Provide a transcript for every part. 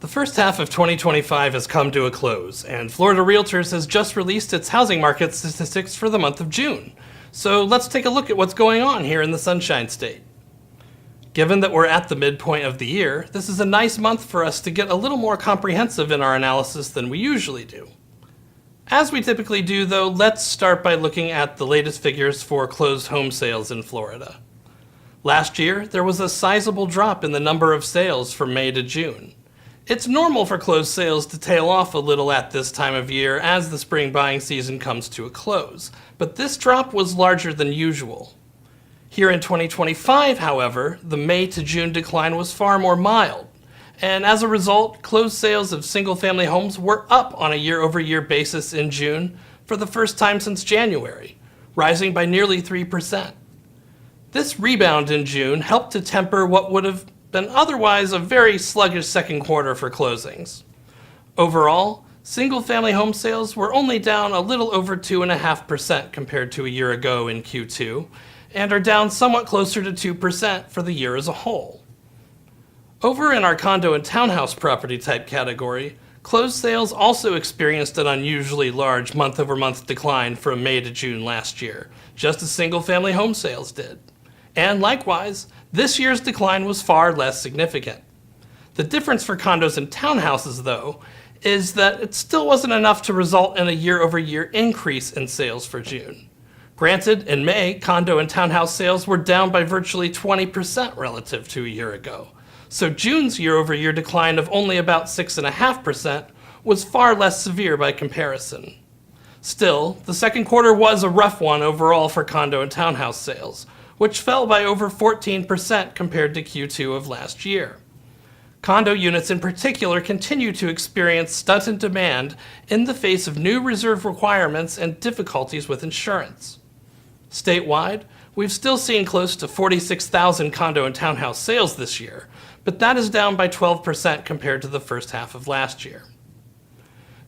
The first half of 2025 has come to a close, and Florida Realtors has just released its housing market statistics for the month of June. So let's take a look at what's going on here in the Sunshine State. Given that we're at the midpoint of the year, this is a nice month for us to get a little more comprehensive in our analysis than we usually do. As we typically do, though, let's start by looking at the latest figures for closed home sales in Florida. Last year, there was a sizable drop in the number of sales from May to June. It's normal for closed sales to tail off a little at this time of year as the spring buying season comes to a close, but this drop was larger than usual. Here in 2025, however, the May to June decline was far more mild, and as a result, closed sales of single-family homes were up on a year-over-year basis in June for the first time since January, rising by nearly 3%. This rebound in June helped to temper what would have been otherwise a very sluggish second quarter for closings. Overall, single-family home sales were only down a little over 2.5% compared to a year ago in Q2, and are down somewhat closer to 2% for the year as a whole. Over in our condo and townhouse property type category, closed sales also experienced an unusually large month-over-month decline from May to June last year, just as single-family home sales did. And likewise, this year's decline was far less significant. The difference for condos and townhouses, though, is that it still wasn't enough to result in a year-over-year increase in sales for June. Granted, in May, condo and townhouse sales were down by virtually 20% relative to a year ago, so June's year-over-year decline of only about 6.5% was far less severe by comparison. Still, the second quarter was a rough one overall for condo and townhouse sales, which fell by over 14% compared to Q2 of last year. Condo units in particular continue to experience stunted demand in the face of new reserve requirements and difficulties with insurance. Statewide, we've still seen close to 46,000 condo and townhouse sales this year, but that is down by 12% compared to the first half of last year.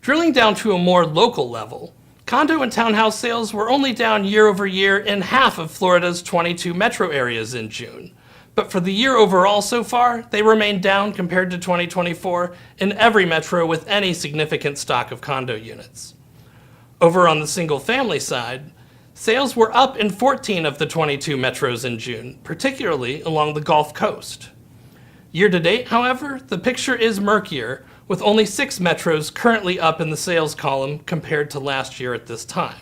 Drilling down to a more local level, condo and townhouse sales were only down year over year in half of Florida's 22 metro areas in June. But for the year overall so far, they remain down compared to 2024 in every metro with any significant stock of condo units. Over on the single-family side, sales were up in 14 of the 22 metros in June, particularly along the Gulf Coast. Year-to-date, however, the picture is murkier, with only 6 metros currently up in the sales column compared to last year at this time.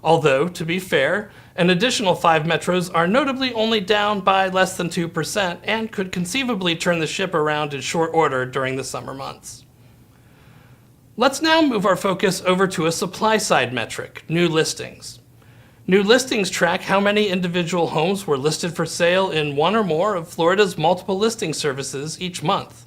Although, to be fair, an additional 5 metros are notably only down by less than 2% and could conceivably turn the ship around in short order during the summer months. Let's now move our focus over to a supply-side metric, new listings. New listings track how many individual homes were listed for sale in one or more of Florida's multiple listing services each month.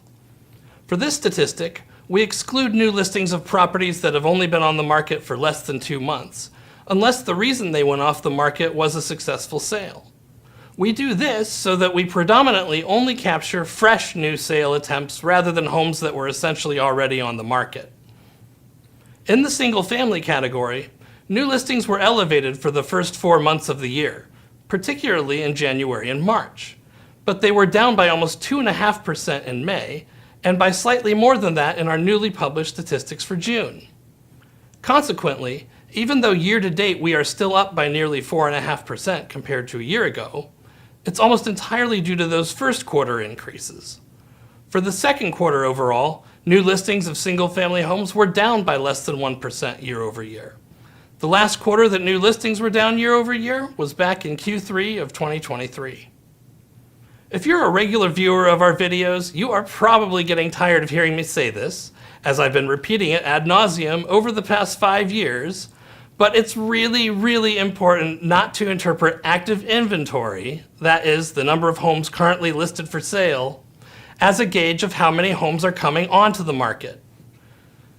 For this statistic, we exclude new listings of properties that have only been on the market for less than 2 months, unless the reason they went off the market was a successful sale. We do this so that we predominantly only capture fresh new sale attempts rather than homes that were essentially already on the market. In the single-family category, new listings were elevated for the first 4 months of the year, particularly in January and March, but they were down by almost 2.5% in May, and by slightly more than that in our newly published statistics for June. Consequently, even though year-to-date we are still up by nearly 4.5% compared to a year ago, it's almost entirely due to those first quarter increases. For the second quarter overall, new listings of single-family homes were down by less than 1% year-over-year. The last quarter that new listings were down year-over-year was back in Q3 of 2023. If you're a regular viewer of our videos, you are probably getting tired of hearing me say this, as I've been repeating it ad nauseum over the past 5 years, but it's really, really important not to interpret active inventory, that is, the number of homes currently listed for sale, as a gauge of how many homes are coming onto the market.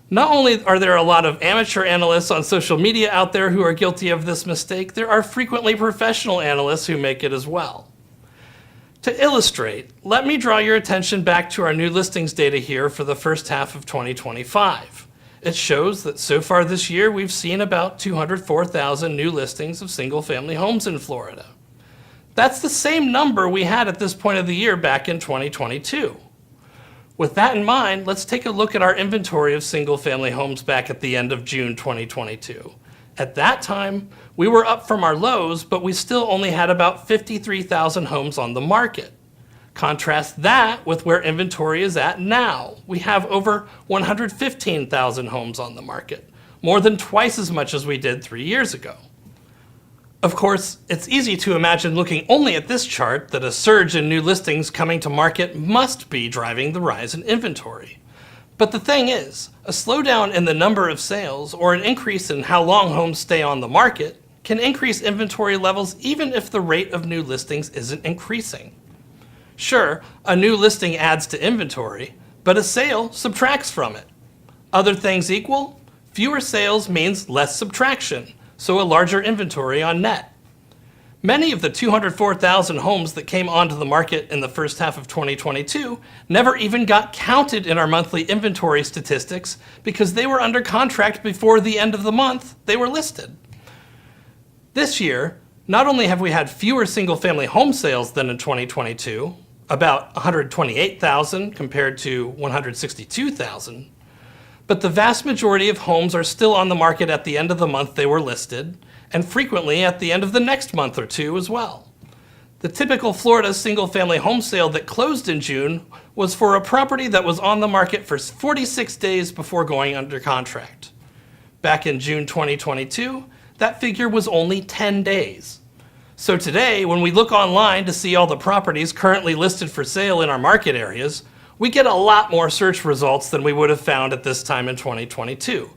Not only are there a lot of amateur analysts on social media out there who are guilty of this mistake, there are frequently professional analysts who make it as well. To illustrate, let me draw your attention back to our new listings data here for the first half of 2025. It shows that so far this year we've seen about 204,000 new listings of single-family homes in Florida. That's the same number we had at this point of the year back in 2022. With that in mind, let's take a look at our inventory of single-family homes back at the end of June 2022. At that time, we were up from our lows, but we still only had about 53,000 homes on the market. Contrast that with where inventory is at now. We have over 115,000 homes on the market, more than twice as much as we did 3 years ago. Of course, it's easy to imagine looking only at this chart that a surge in new listings coming to market must be driving the rise in inventory. But the thing is, a slowdown in the number of sales or an increase in how long homes stay on the market can increase inventory levels even if the rate of new listings isn't increasing. Sure, a new listing adds to inventory, but a sale subtracts from it. Other things equal, fewer sales means less subtraction, so a larger inventory on net. Many of the 204,000 homes that came onto the market in the first half of 2022 never even got counted in our monthly inventory statistics because they were under contract before the end of the month they were listed. This year, not only have we had fewer single-family home sales than in 2022, about 128,000 compared to 162,000, but the vast majority of homes are still on the market at the end of the month they were listed, and frequently at the end of the next month or two as well. The typical Florida single-family home sale that closed in June was for a property that was on the market for 46 days before going under contract. Back in June 2022, that figure was only 10 days. So today, when we look online to see all the properties currently listed for sale in our market areas, we get a lot more search results than we would have found at this time in 2022,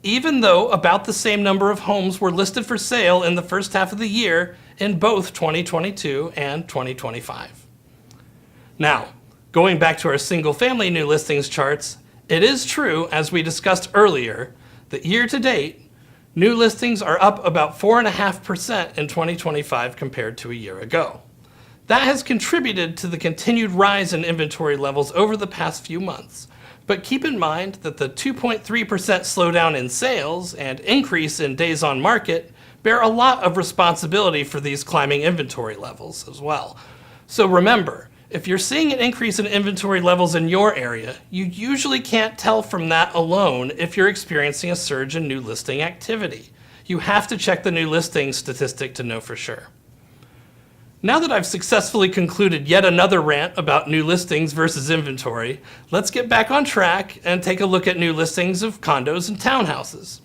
even though about the same number of homes were listed for sale in the first half of the year in both 2022 and 2025. Now, going back to our single-family new listings charts, it is true, as we discussed earlier, that year-to-date, new listings are up about 4.5% in 2025 compared to a year ago. That has contributed to the continued rise in inventory levels over the past few months. But keep in mind that the 2.3% slowdown in sales and increase in days on market bear a lot of responsibility for these climbing inventory levels as well. So remember, if you're seeing an increase in inventory levels in your area, you usually can't tell from that alone if you're experiencing a surge in new listing activity. You have to check the new listings statistic to know for sure. Now that I've successfully concluded yet another rant about new listings versus inventory, let's get back on track and take a look at new listings of condos and townhouses.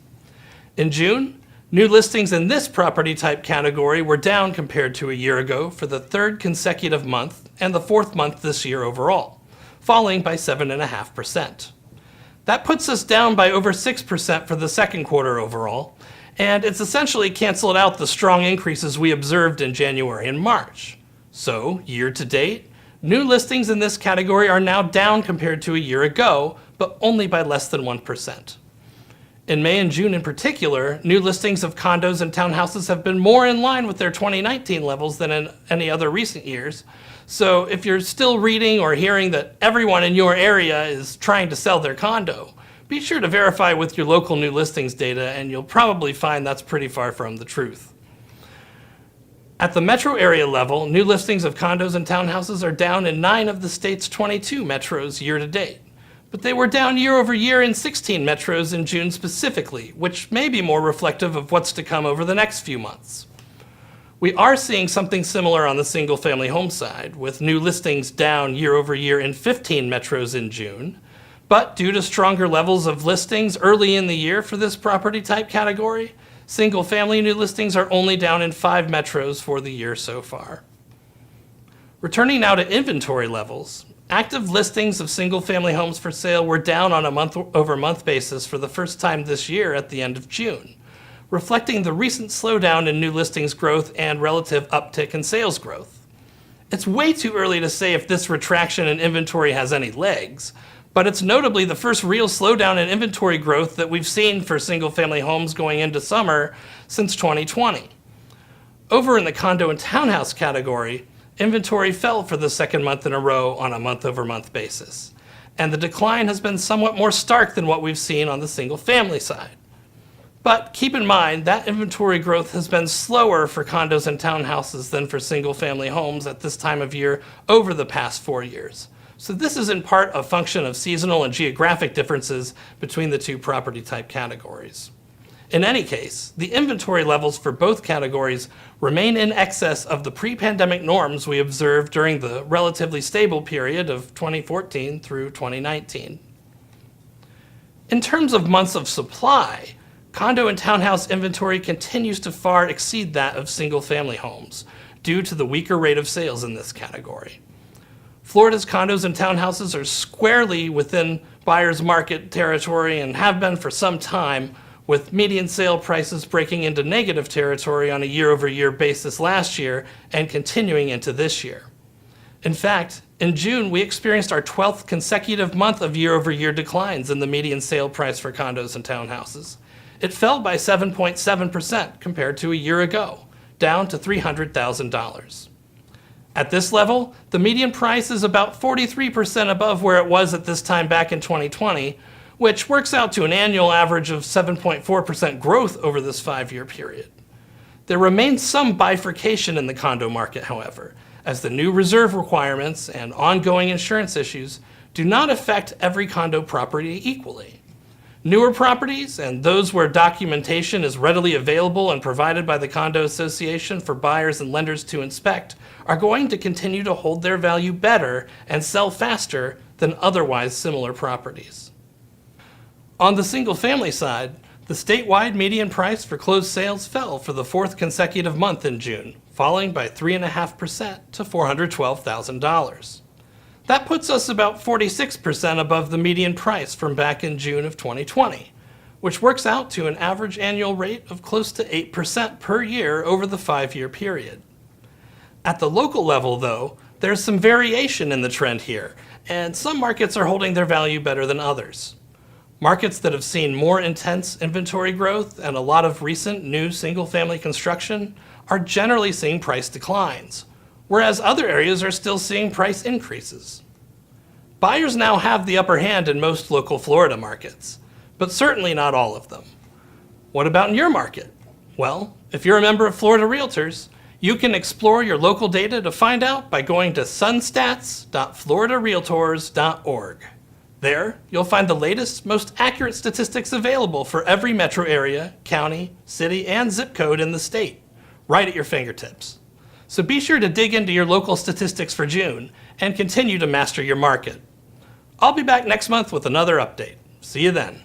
In June, new listings in this property type category were down compared to a year ago for the third consecutive month and the fourth month this year overall, falling by 7.5%. That puts us down by over 6% for the second quarter overall, and it's essentially canceled out the strong increases we observed in January and March. So, year to date, new listings in this category are now down compared to a year ago, but only by less than 1%. In May and June in particular, new listings of condos and townhouses have been more in line with their 2019 levels than in any other recent years. So if you're still reading or hearing that everyone in your area is trying to sell their condo, be sure to verify with your local new listings data, and you'll probably find that's pretty far from the truth. At the metro area level, new listings of condos and townhouses are down in 9 of the state's 22 metros year to date. But they were down year over year in 16 metros in June specifically, which may be more reflective of what's to come over the next few months. We are seeing something similar on the single-family home side, with new listings down year over year in 15 metros in June. But due to stronger levels of listings early in the year for this property type category, single-family new listings are only down in 5 metros for the year so far. Returning now to inventory levels, active listings of single-family homes for sale were down on a month-over-month basis for the first time this year at the end of June, reflecting the recent slowdown in new listings growth and relative uptick in sales growth. It's way too early to say if this retraction in inventory has any legs, but it's notably the first real slowdown in inventory growth that we've seen for single-family homes going into summer since 2020. Over in the condo and townhouse category, inventory fell for the second month in a row on a month-over-month basis, and the decline has been somewhat more stark than what we've seen on the single-family side. But keep in mind that inventory growth has been slower for condos and townhouses than for single-family homes at this time of year over the past 4 years. So this is in part a function of seasonal and geographic differences between the two property type categories. In any case, the inventory levels for both categories remain in excess of the pre-pandemic norms we observed during the relatively stable period of 2014 through 2019. In terms of months of supply, condo and townhouse inventory continues to far exceed that of single-family homes due to the weaker rate of sales in this category. Florida's condos and townhouses are squarely within buyer's market territory and have been for some time, with median sale prices breaking into negative territory on a year-over-year basis last year and continuing into this year. In fact, in June, we experienced our 12th consecutive month of year-over-year declines in the median sale price for condos and townhouses. It fell by 7.7% compared to a year ago, down to $300,000. At this level, the median price is about 43% above where it was at this time back in 2020, which works out to an annual average of 7.4% growth over this 5-year period. There remains some bifurcation in the condo market, however, as the new reserve requirements and ongoing insurance issues do not affect every condo property equally. Newer properties and those where documentation is readily available and provided by the condo association for buyers and lenders to inspect are going to continue to hold their value better and sell faster than otherwise similar properties. On the single-family side, the statewide median price for closed sales fell for the 4th consecutive month in June, falling by 3.5% to $412,000. That puts us about 46% above the median price from back in June of 2020, which works out to an average annual rate of close to 8% per year over the 5-year period. At the local level, though, there's some variation in the trend here, and some markets are holding their value better than others. Markets that have seen more intense inventory growth and a lot of recent new single-family construction are generally seeing price declines, whereas other areas are still seeing price increases. Buyers now have the upper hand in most local Florida markets, but certainly not all of them. What about in your market? Well, if you're a member of Florida Realtors, you can explore your local data to find out by going to sunstats.floridarealtors.org. There, you'll find the latest, most accurate statistics available for every metro area, county, city, and zip code in the state, right at your fingertips. So be sure to dig into your local statistics for June and continue to master your market. I'll be back next month with another update. See you then.